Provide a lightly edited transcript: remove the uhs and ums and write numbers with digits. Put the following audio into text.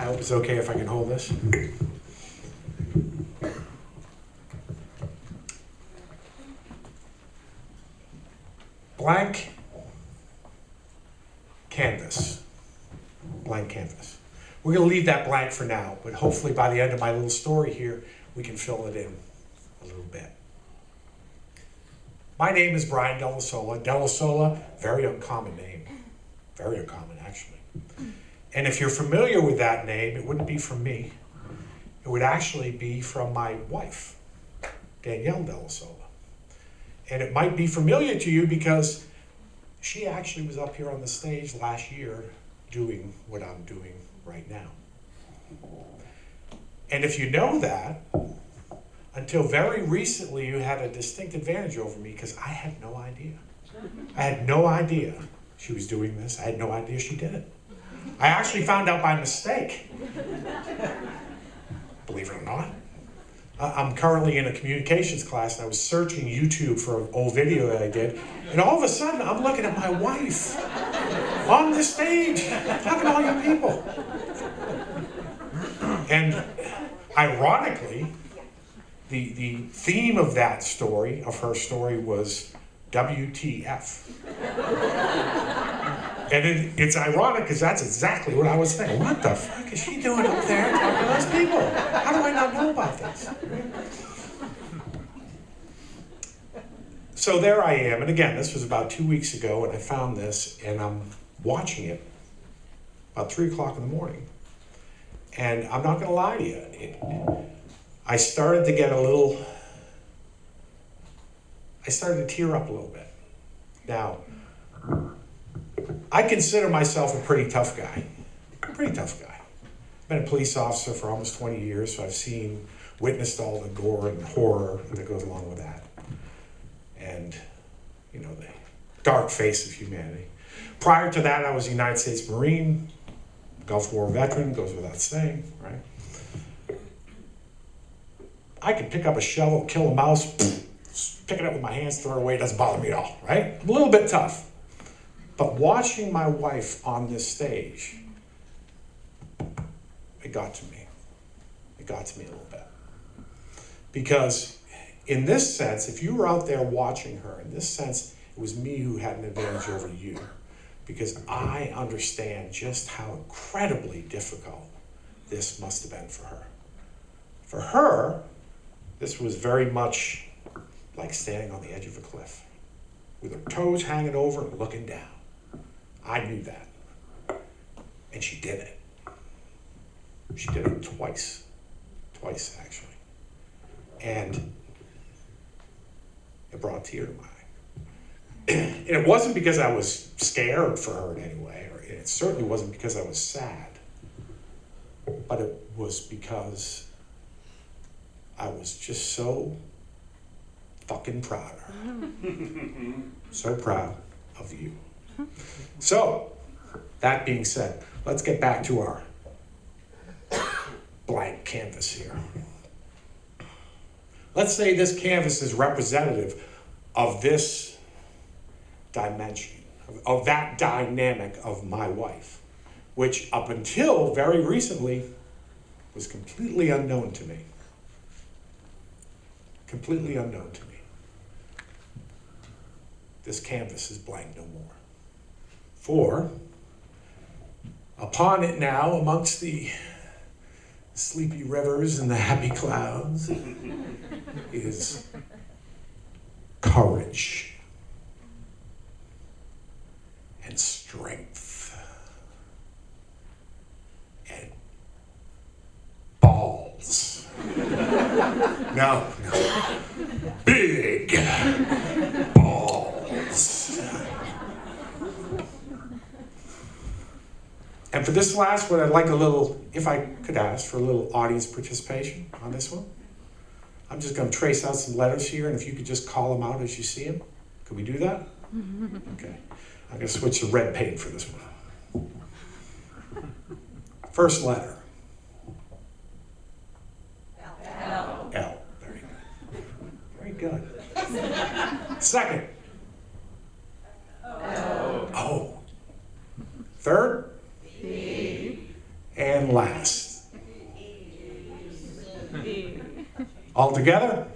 hope it's okay if I can hold this. Blank canvas. Blank canvas. We're going to leave that blank for now, but hopefully by the end of my little story here, we can fill it in a little bit. My name is Brian Dellisola. Dellisola, very uncommon name. Very uncommon, actually. And if you're familiar with that name, it wouldn't be from me. It would actually be from my wife, Danielle Dellisola. And it might be familiar to you because she actually was up here on the stage last year doing what I'm doing right now. And if you know that, until very recently you had a distinct advantage over me because I had no idea. I had no idea she was doing this. I had no idea she did it. I actually found out by mistake. Believe it or not. I'm currently in a communications class and I was searching YouTube for an old video that I did. And all of a sudden I'm looking at my wife on the stage talking to all you people. And ironically, the theme of that story, of her story, was WTF. And it's ironic because that's exactly what I was thinking. What the fuck is she doing up there talking to those people? How do I not know about this? So there I am, and again, this was about 2 weeks ago, and I found this, and I'm watching it about 3 o'clock in the morning. And I'm not going to lie to you. I started to get I started to tear up a little bit. Now, I consider myself a pretty tough guy. Pretty tough guy. I've been a police officer for almost 20 years, so I've witnessed all the gore and horror that goes along with that. And, you know, the dark face of humanity. Prior to that, I was a United States Marine, Gulf War veteran, goes without saying, right? I could pick up a shovel, kill a mouse, pick it up with my hands, throw it away, it doesn't bother me at all, right? I'm a little bit tough. But watching my wife on this stage, it got to me. It got to me a little bit. Because in this sense, if you were out there watching her, in this sense, it was me who had an advantage over you. Because I understand just how incredibly difficult this must have been for her. For her, this was very much like standing on the edge of a cliff, with her toes hanging over and looking down. I knew that. And she did it. She did it twice. Twice, actually. And it brought a tear to my eye. And it wasn't because I was scared for her in any way, or it certainly wasn't because I was sad, but it was because I was just so fucking proud of her. So proud of you. So, that being said, let's get back to our blank canvas here. Let's say this canvas is representative of this dimension, of that dynamic of my wife, which up until very recently was completely unknown to me. Completely unknown to me. This canvas is blank no more. For upon it now, amongst the sleepy rivers and the happy clouds, is courage and strength and balls. No. Big balls. And for this last one, I'd like a little, if I could ask, for a little audience participation on this one. I'm just going to trace out some letters here, and if you could just call them out as you see them. Can we do that? Okay. I'm going to switch to red paint for this one. First letter. L. L. Very good. Very good. Second. O. O. Third. B. and last. All together?